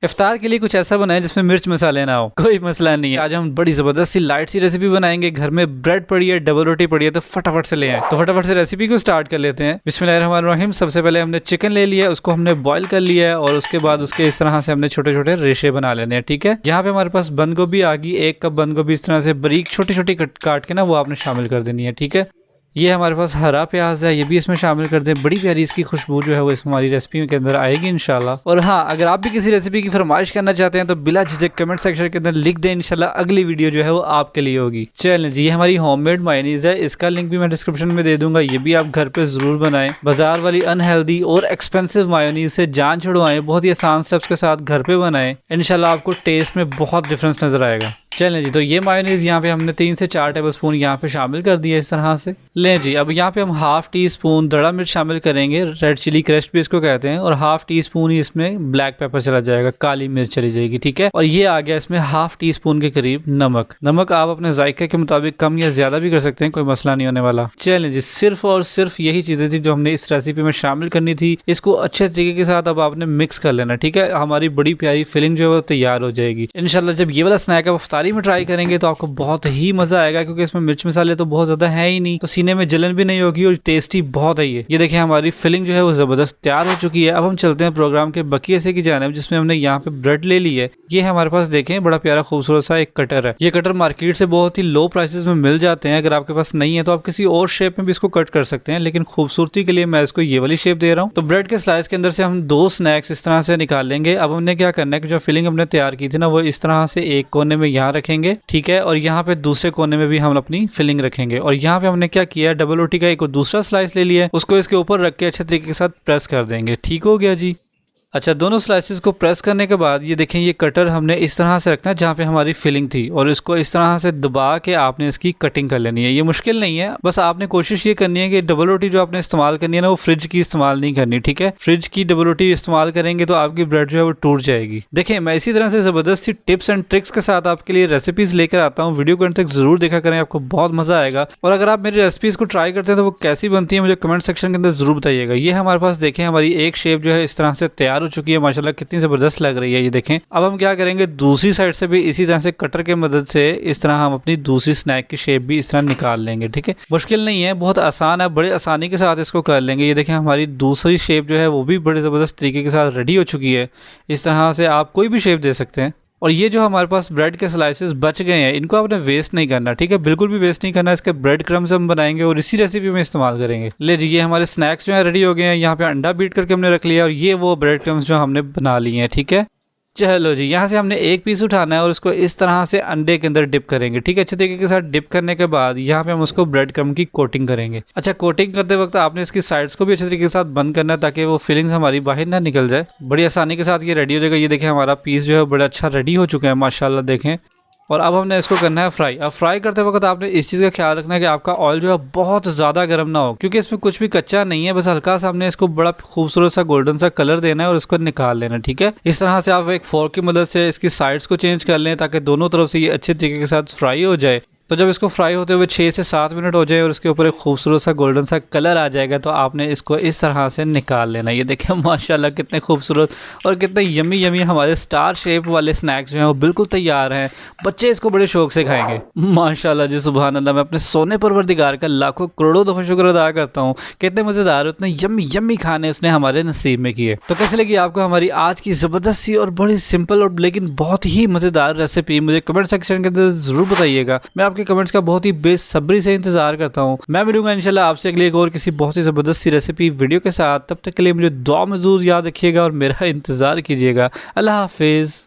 इफ्तार के लिए कुछ ऐसा बनाए जिसमें मिर्च मसाले ना हो, कोई मसला नहीं है। आज हम बड़ी जबरदस्त सी लाइट सी रेसिपी बनाएंगे। घर में ब्रेड पड़ी है, डबल रोटी पड़ी है, तो फटाफट से ले आए। तो फटाफट से रेसिपी को स्टार्ट कर लेते हैं। बिस्मिल्लाहिर्रहमानिर्रहीम। सबसे पहले हमने चिकन ले लिया है, उसको हमने बॉईल कर लिया है और उसके बाद उसके इस तरह से हमने छोटे छोटे रेशे बना लेने हैं। ठीक है, यहाँ पे हमारे पास बंद गोभी आ गई, 1 कप बंद गोभी इस तरह से बारीक छोटी छोटी काट के ना वो आपने शामिल कर देनी है। ठीक है, ये हमारे पास हरा प्याज है, ये भी इसमें शामिल कर दें। बड़ी प्यारी इसकी खुशबू जो है वो इस हमारी रेसिपी के अंदर आएगी इंशाल्लाह। और हाँ, अगर आप भी किसी रेसिपी की फरमाइश करना चाहते हैं तो बिला झिझक कमेंट सेक्शन के अंदर लिख दें, इंशाल्लाह अगली वीडियो जो है वो आपके लिए होगी। चलें जी, ये हमारी होममेड मायोनीज है, इसका लिंक भी मैं डिस्क्रिप्शन में दे दूंगा। ये भी आप घर पे जरूर बनाएं। बाजार वाली अनहेल्दी और एक्सपेंसिव मायोनीज से जान छुड़वाएं, बहुत ही आसान स्टेप्स के साथ घर पे बनाएं, इंशाल्लाह आपको टेस्ट में बहुत डिफरेंस नजर आएगा। चलें जी, तो ये मायोनीज यहाँ पे हमने 3 से 4 टेबलस्पून यहाँ पे शामिल कर दिया इस तरह से। लें जी, अब यहाँ पे हम हाफ टी स्पून दड़ा मिर्च शामिल करेंगे, रेड चिली क्रश भी इसको कहते हैं, और हाफ टी स्पून ही इसमें ब्लैक पेपर चला जाएगा, काली मिर्च चली जाएगी। ठीक है, और ये आ गया इसमें हाफ टी स्पून के करीब नमक। नमक आप अपने जायके के मुताबिक कम या ज्यादा भी कर सकते हैं, कोई मसला नहीं होने वाला। चलें जी, सिर्फ और सिर्फ यही चीजें थी जो हमने इस रेसिपी में शामिल करनी थी। इसको अच्छे तरीके के साथ अब आपने मिक्स कर लेना। ठीक है, हमारी बड़ी प्यारी फिलिंग जो है वो तैयार हो जाएगी इंशाल्लाह। जब ये वाला स्नैक आप इफ्तारी में ट्राई करेंगे तो आपको बहुत ही मजा आएगा, क्योंकि इसमें मिर्च मसाले तो बहुत ज्यादा है ही नहीं, तो सीने में जलन भी नहीं होगी और टेस्टी बहुत है ये देखिए हमारी फिलिंग जो है वो जबरदस्त तैयार हो चुकी है। अब हम चलते हैं प्रोग्राम के बकी हिस्से की जानिब, जिसमें हमने यहाँ पे ब्रेड ले ली है। ये हमारे पास देखें बड़ा प्यारा खूबसूरत सा एक कटर है। ये कटर मार्केट से बहुत ही लो प्राइसेस में मिल जाते हैं। अगर आपके पास नहीं है तो आप किसी और शेप में भी इसको कट कर सकते हैं, लेकिन खूबसूरती के लिए मैं इसको ये वाली शेप दे रहा हूँ। तो ब्रेड के स्लाइस के अंदर से हम 2 स्नैक्स इस तरह से निकाल लेंगे। अब हमने क्या करना है कि जो फिलिंग हमने तैयार की थी ना, वो इस तरह से एक कोने में यहाँ रखेंगे। ठीक है, और यहाँ पे दूसरे कोने में भी हम अपनी फिलिंग रखेंगे। और यहाँ पे हमने क्या किया, डबल रोटी का एक दूसरा स्लाइस ले लिया, उसको इसके ऊपर रख के अच्छे तरीके के साथ प्रेस कर देंगे। ठीक हो गया जी। अच्छा, दोनों स्लाइसेस को प्रेस करने के बाद ये देखें, ये कटर हमने इस तरह से रखना है जहाँ पे हमारी फिलिंग थी, और इसको इस तरह से दबा के आपने इसकी कटिंग कर लेनी है। ये मुश्किल नहीं है, बस आपने कोशिश ये करनी है कि डबल रोटी जो आपने इस्तेमाल करनी है ना, वो फ्रिज की इस्तेमाल नहीं करनी। ठीक है, फ्रिज की डबल रोटी इस्तेमाल करेंगे तो आपकी ब्रेड जो है वो टूट जाएगी। देखिए, मैं इसी तरह से जबरदस्त सी टिप्स एंड ट्रिक्स के साथ आपके लिए रेसिपीज लेकर आता हूँ। वीडियो को अंत तक जरूर देखा करें, आपको बहुत मजा आएगा। और अगर आप मेरी रेसिपीज को ट्राई करते हैं तो वो कैसी बनती है मुझे कमेंट सेक्शन के अंदर जरूर बताइएगा। ये हमारे पास देखें हमारी एक शेप जो है इस तरह से तैयार हो चुकी है, माशाल्लाह कितनी जबरदस्त लग रही है। ये देखें, अब हम क्या करेंगे, दूसरी साइड से भी इसी तरह से कटर की मदद से इस तरह हम अपनी दूसरी स्नैक की शेप भी इस तरह निकाल लेंगे। ठीक है, मुश्किल नहीं है, बहुत आसान है, बड़े आसानी के साथ इसको कर लेंगे। ये देखें, हमारी दूसरी शेप जो है वो भी बड़े जबरदस्त तरीके के साथ रेडी हो चुकी है। इस तरह से आप कोई भी शेप दे सकते हैं। और ये जो हमारे पास ब्रेड के स्लाइसेस बच गए हैं, इनको आपने वेस्ट नहीं करना। ठीक है, बिल्कुल भी वेस्ट नहीं करना। इसके ब्रेड क्रम्स हम बनाएंगे और इसी रेसिपी में इस्तेमाल करेंगे। ले जी, ये हमारे स्नैक्स जो है रेडी हो गए हैं। यहाँ पे अंडा बीट करके हमने रख लिया और ये वो ब्रेड क्रम्स जो हमने बना लिए हैं। ठीक है, चलो जी, यहाँ से हमने एक पीस उठाना है और उसको इस तरह से अंडे के अंदर डिप करेंगे। ठीक है, अच्छे तरीके के साथ डिप करने के बाद यहाँ पे हम उसको ब्रेड क्रम्ब की कोटिंग करेंगे। अच्छा, कोटिंग करते वक्त आपने इसकी साइड्स को भी अच्छे तरीके के साथ बंद करना है, ताकि वो फिलिंग्स हमारी बाहर ना निकल जाए। बड़ी आसानी के साथ ये रेडी हो जाएगा। ये देखें, हमारा पीस जो है बड़ा अच्छा रेडी हो चुका है, माशाल्लाह देखें। और अब हमने इसको करना है फ्राई। अब फ्राई करते वक्त आपने इस चीज़ का ख्याल रखना है कि आपका ऑयल जो है बहुत ज़्यादा गर्म ना हो, क्योंकि इसमें कुछ भी कच्चा नहीं है, बस हल्का सा हमने इसको बड़ा खूबसूरत सा गोल्डन सा कलर देना है और इसको निकाल लेना। ठीक है, इस तरह से आप एक फोर्क की मदद से इसकी साइड्स को चेंज कर लें, ताकि दोनों तरफ से ये अच्छे तरीके के साथ फ्राई हो जाए। तो जब इसको फ्राई होते हुए 6 से 7 मिनट हो जाए और इसके ऊपर एक खूबसूरत सा गोल्डन सा कलर आ जाएगा, तो आपने इसको इस तरह से निकाल लेना। ये देखें, माशाल्लाह कितने खूबसूरत और कितने यमी यमी हमारे स्टार शेप वाले स्नैक्स जो हैं वो बिल्कुल तैयार हैं। बच्चे इसको बड़े शौक से खाएंगे, माशाल्लाह जी, सुभान अल्लाह। मैं अपने सोने परवरदिगार का लाखों करोड़ों दफ़ा शुक्र अदा करता हूँ। कितने मज़ेदार, इतने यमी यमी खाने उसने हमारे नसीब में किए। तो कैसे लगी आपको हमारी आज की ज़बरदस्त सी और बड़ी सिंपल और लेकिन बहुत ही मज़ेदार रेसिपी? मुझे कमेंट सेक्शन के अंदर ज़रूर बताइएगा। मैं आपके कमेंट्स का बहुत ही बेसब्री से इंतजार करता हूँ। मैं मिलूंगा इंशाल्लाह आपसे अगली एक और किसी बहुत ही जबरदस्त सी रेसिपी वीडियो के साथ। तब तक के लिए मुझे दुआ में जरूर याद रखिएगा और मेरा इंतजार कीजिएगा। अल्लाह हाफिज।